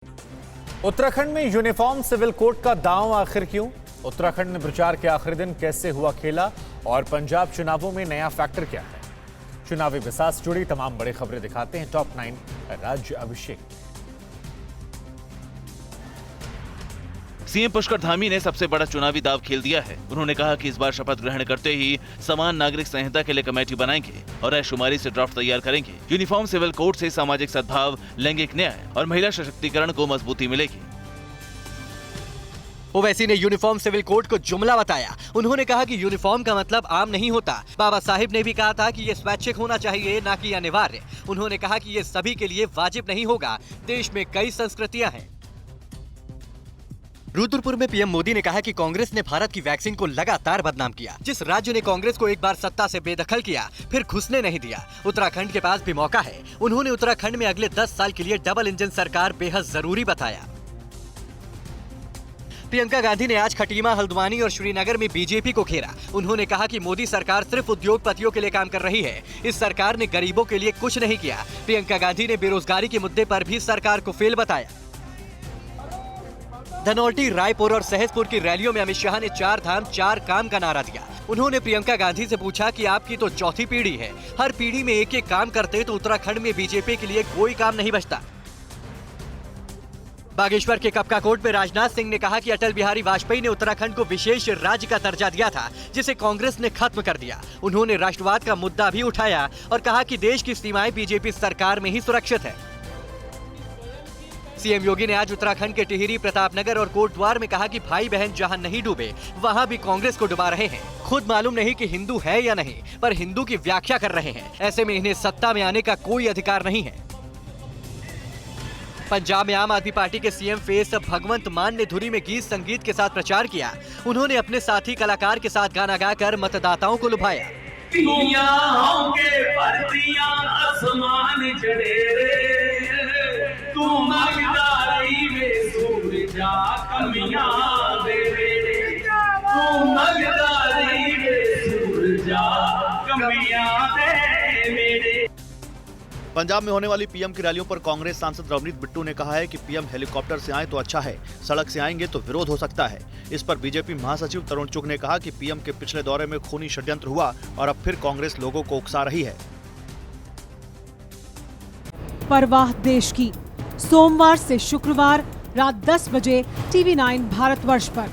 उत्तराखंड में uniform civil code का दांव आखिर क्यों? उत्तराखंड में प्रचार के आखिरी दिन कैसे हुआ खेला और पंजाब चुनावों में नया फैक्टर क्या है? चुनावी बिसात से जुड़ी तमाम बड़ी खबरें दिखाते हैं टॉप 9 राज्य अभिषेक। सीएम पुष्कर धामी ने सबसे बड़ा चुनावी दाव खेल दिया है। उन्होंने कहा कि इस बार शपथ ग्रहण करते ही समान नागरिक संहिता के लिए कमेटी बनाएंगे और रायशुमारी से ड्राफ्ट तैयार करेंगे। यूनिफॉर्म सिविल कोड से सामाजिक सद्भाव, लैंगिक न्याय और महिला सशक्तिकरण को मजबूती मिलेगी। ओवैसी ने यूनिफॉर्म सिविल कोड को जुमला बताया। उन्होंने कहा कि यूनिफॉर्म का मतलब आम नहीं होता। बाबा साहिब ने भी कहा था कि ये स्वैच्छिक होना चाहिए, न कि अनिवार्य। उन्होंने कहा कि ये सभी के लिए वाजिब नहीं होगा। देश में कई संस्कृतियां हैं। रुद्रपुर में पीएम मोदी ने कहा कि कांग्रेस ने भारत की वैक्सीन को लगातार बदनाम किया। जिस राज्य ने कांग्रेस को एक बार सत्ता से बेदखल किया, फिर घुसने नहीं दिया, उत्तराखंड के पास भी मौका है। उन्होंने उत्तराखंड में अगले 10 साल के लिए डबल इंजन सरकार बेहद जरूरी बताया। प्रियंका गांधी ने आज खटीमा, हल्द्वानी और श्रीनगर में बीजेपी को घेरा। उन्होंने कहा कि मोदी सरकार सिर्फ उद्योगपतियों के लिए काम कर रही है। इस सरकार ने गरीबों के लिए कुछ नहीं किया। प्रियंका गांधी ने बेरोजगारी के मुद्दे पर भी सरकार को फेल बताया। धनौल्टी, रायपुर और सहसपुर की रैलियों में अमित शाह ने 4 धाम 4 काम का नारा दिया। उन्होंने प्रियंका गांधी से पूछा कि आपकी तो चौथी पीढ़ी है, हर पीढ़ी में एक एक काम करते तो उत्तराखंड में बीजेपी के लिए कोई काम नहीं बचता। बागेश्वर के कपकाकोट में राजनाथ सिंह ने कहा कि अटल बिहारी वाजपेयी ने उत्तराखंड को विशेष राज्य का दर्जा दिया था, जिसे कांग्रेस ने खत्म कर दिया। उन्होंने राष्ट्रवाद का मुद्दा भी उठाया और कहा कि देश की सीमाएं बीजेपी सरकार में ही सुरक्षित है। सीएम योगी ने आज उत्तराखंड के टिहरी, प्रतापनगर और कोटद्वार में कहा कि भाई बहन जहां नहीं डूबे, वहां भी कांग्रेस को डुबा रहे हैं। खुद मालूम नहीं कि हिंदू है या नहीं, पर हिंदू की व्याख्या कर रहे हैं। ऐसे में इन्हें सत्ता में आने का कोई अधिकार नहीं है। पंजाब में आम आदमी पार्टी के सीएम फेस भगवंत मान ने धुरी में गीत संगीत के साथ प्रचार किया। उन्होंने अपने साथी कलाकार के साथ गाना गाकर मतदाताओं को लुभाया। पंजाब में होने वाली पीएम की रैलियों पर कांग्रेस सांसद रवनीत बिट्टू ने कहा है कि पीएम हेलीकॉप्टर से आए तो अच्छा है, सड़क से आएंगे तो विरोध हो सकता है। इस पर बीजेपी महासचिव तरुण चुग ने कहा कि पीएम के पिछले दौरे में खूनी षड्यंत्र हुआ और अब फिर कांग्रेस लोगों को उकसा रही है। परवाह देश की, सोमवार से शुक्रवार रात 10 बजे TV9 भारतवर्ष पर।